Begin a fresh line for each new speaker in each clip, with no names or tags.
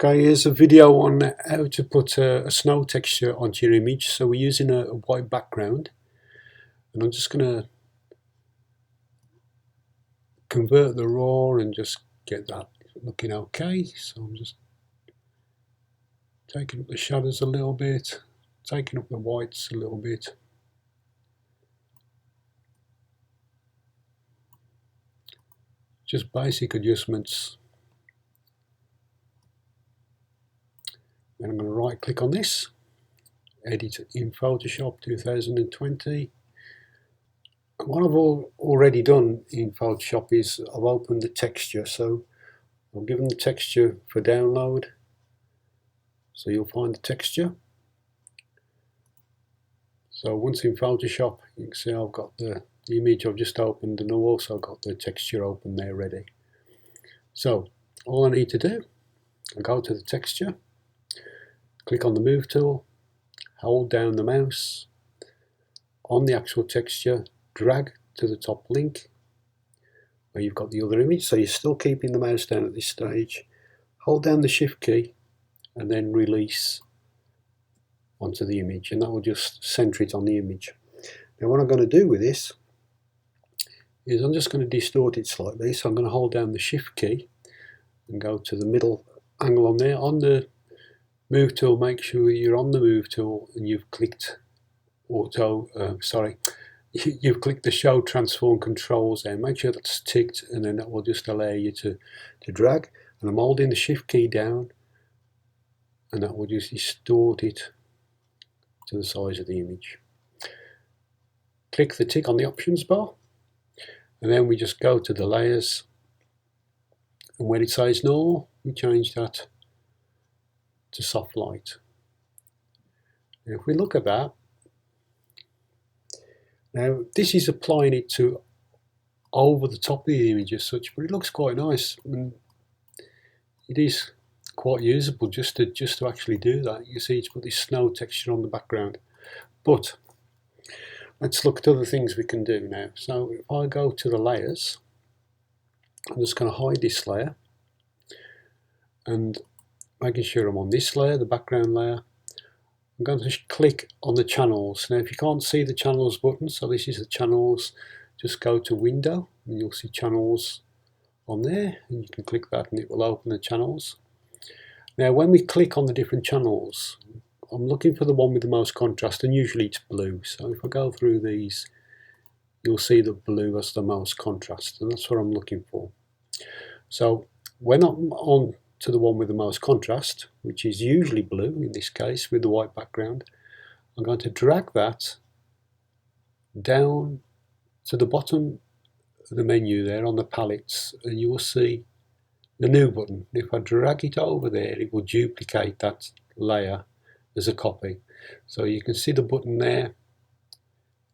Okay, here's a video on how to put a snow texture onto your image. So we're using a white background, and I'm just going to convert the raw and just get that looking okay. So I'm just taking up the shadows a little bit, taking up the whites a little bit. Just basic adjustments. Then I'm going to right click on this, edit in Photoshop 2020. And what I've already done in Photoshop is I've opened the texture, so I've given the texture for download. So you'll find the texture. So once in Photoshop, you can see I've got the image I've just opened, and I've also got the texture open there ready. So all I need to do, I go to the texture, click on the move tool, hold down the mouse on the actual texture, drag to the top link where you've got the other image. So you're still keeping the mouse down at this stage. Hold down the shift key and then release onto the image, and that will just center it on the image. Now what I'm going to do with this is I'm just going to distort it slightly. So I'm going to hold down the shift key and go to the middle angle on there. On the move tool, make sure you're on the move tool and you've clicked you've clicked the show transform controls there. Make sure that's ticked, and then that will just allow you to drag. And I'm holding the shift key down, and that will just distort it to the size of the image. Click the tick on the options bar, and then we just go to the layers, and where it says normal, we change that to soft light. And if we look at that, now this is applying it to over the top of the image as such, but it looks quite nice, and it is quite usable just to actually do that. You see it's put this snow texture on the background. But let's look at other things we can do now. So if I go to the layers, I'm just going to hide this layer, and making sure I'm on this layer, the background layer, I'm going to click on the channels. Now if you can't see the channels button, so this is the channels, just go to window and you'll see channels on there, and you can click that and it will open the channels. Now when we click on the different channels, I'm looking for the one with the most contrast, and usually it's blue. So if I go through these, you'll see that blue has the most contrast, and that's what I'm looking for. So when I'm on to the one with the most contrast, which is usually blue in this case with the white background, I'm going to drag that down to the bottom of the menu there on the palettes, and you will see the new button. If I drag it over there, it will duplicate that layer as a copy. So you can see the button there,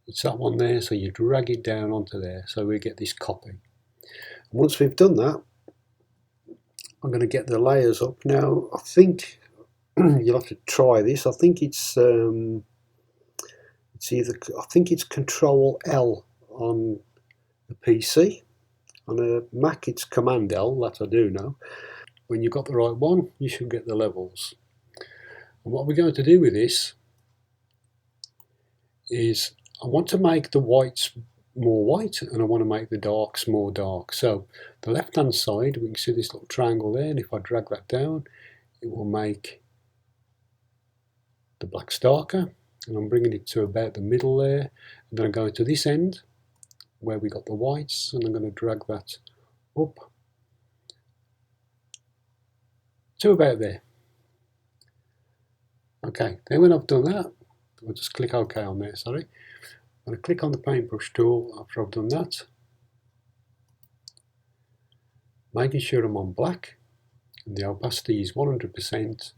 it's that one there, so you drag it down onto there, so we get this copy. And once we've done that, I'm going to get the layers up. Now I think you'll have to try this. I think it's Control L on the PC. On a Mac it's Command L, that I do know. When you've got the right one, you should get the levels. And what we're going to do with this is I want to make the whites more white, and I want to make the darks more dark. So the left hand side, we can see this little triangle there, and if I drag that down, it will make the blacks darker, and I'm bringing it to about the middle there, and then I'm going to this end where we got the whites, and I'm going to drag that up to about there. Okay, then when I've done that, I'll just click OK on there, sorry. I'm going to click on the paintbrush tool after I've done that, making sure I'm on black, and the opacity is 100%,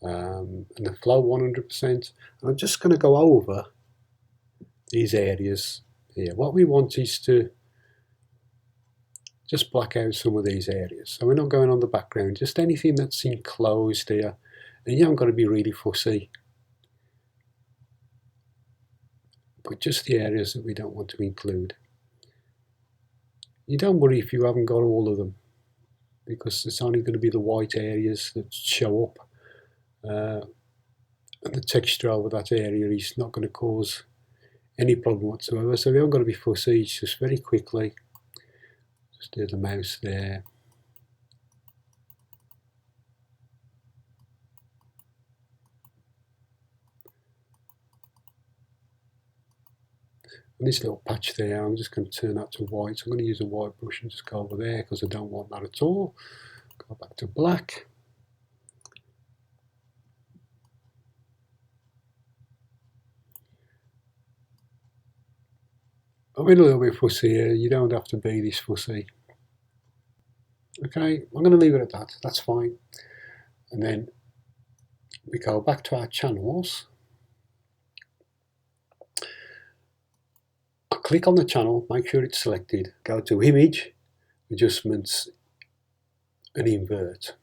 and the flow 100%. And I'm just going to go over these areas here. What we want is to just black out some of these areas. So we're not going on the background, just anything that's enclosed here, and you haven't got to be really fussy, but just the areas that we don't want to include. You don't worry if you haven't got all of them, because it's only going to be the white areas that show up, and the texture over that area is not going to cause any problem whatsoever. So we haven't got to be fussy. It's just very quickly just do the mouse there. And this little patch there, I'm just going to turn that to white. So I'm going to use a white brush and just go over there because I don't want that at all. Go back to black. I'm a little bit fussy here. You don't have to be this fussy. Okay, I'm going to leave it at that. That's fine. And then we go back to our channels. I click on the channel, make sure it's selected, go to Image, Adjustments, and Invert.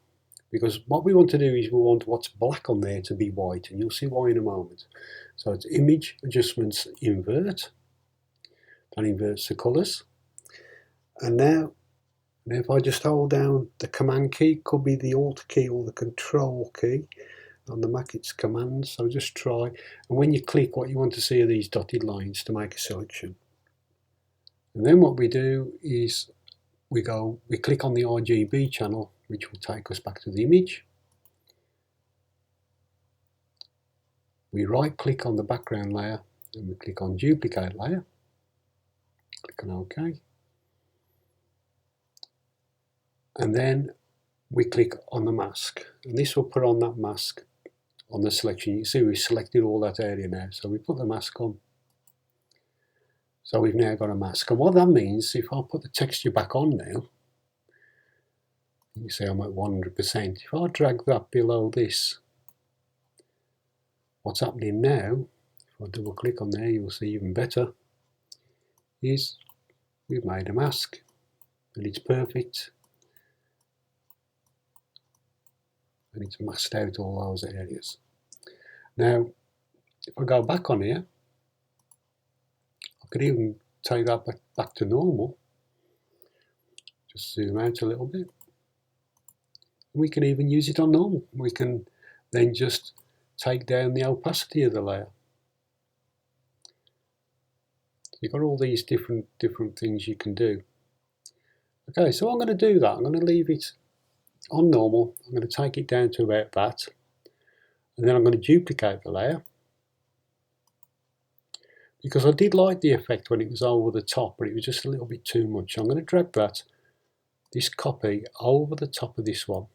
Because what we want to do is we want what's black on there to be white, and you'll see why in a moment. So it's Image, Adjustments, Invert. That inverts the colours. And now if I just hold down the Command key, could be the Alt key or the Control key. On the Mac it's Command, so just try. And when you click, what you want to see are these dotted lines to make a selection. And then what we do is we click on the RGB channel, which will take us back to the image. We right click on the background layer and we click on Duplicate Layer. Click on OK. And then we click on the mask. And this will put on that mask on the selection. You can see we've selected all that area now. So we put the mask on. So we've now got a mask. And what that means, if I put the texture back on now, you can see I'm at 100%. If I drag that below this, what's happening now, if I double click on there, you'll see even better, is we've made a mask. And it's perfect. And it's masked out all those areas. Now, if I go back on here, I could even take that back to normal. Just zoom out a little bit. We can even use it on normal. We can then just take down the opacity of the layer. You've got all these different things you can do. Okay, so I'm going to do that. I'm going to leave it on normal. I'm going to take it down to about that. And then I'm going to duplicate the layer. Because I did like the effect when it was over the top, but it was just a little bit too much. I'm going to drag this copy over the top of this one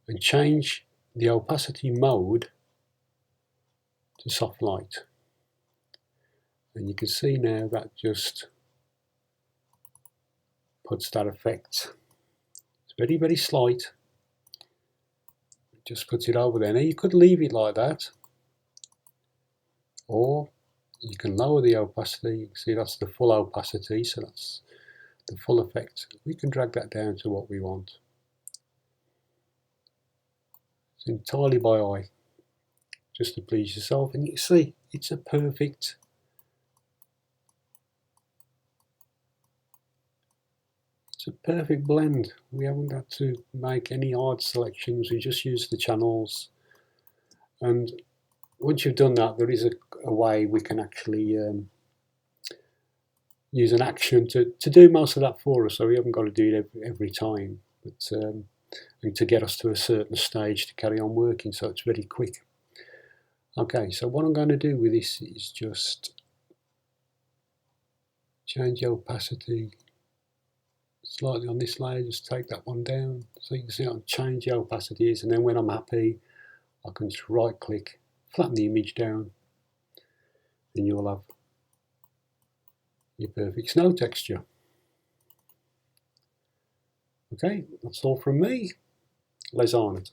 and change the opacity mode to soft light. And you can see now that just puts that effect. It's very, very slight. It just puts it over there. Now you could leave it like that, or you can lower the opacity. You can see that's the full opacity, so that's the full effect. We can drag that down to what we want. It's entirely by eye, just to please yourself. And you can see it's a perfect blend. We haven't had to make any hard selections. We just use the channels. And once you've done that, there is a way we can actually use an action to do most of that for us. So we haven't got to do it every time, but and to get us to a certain stage to carry on working. So it's very quick. Okay, so what I'm going to do with this is just change the opacity slightly on this layer. Just take that one down so you can see I can change the opacities, and then when I'm happy I can just right click, flatten the image down, and you'll have your perfect snow texture. Okay, that's all from me. Les Arnott.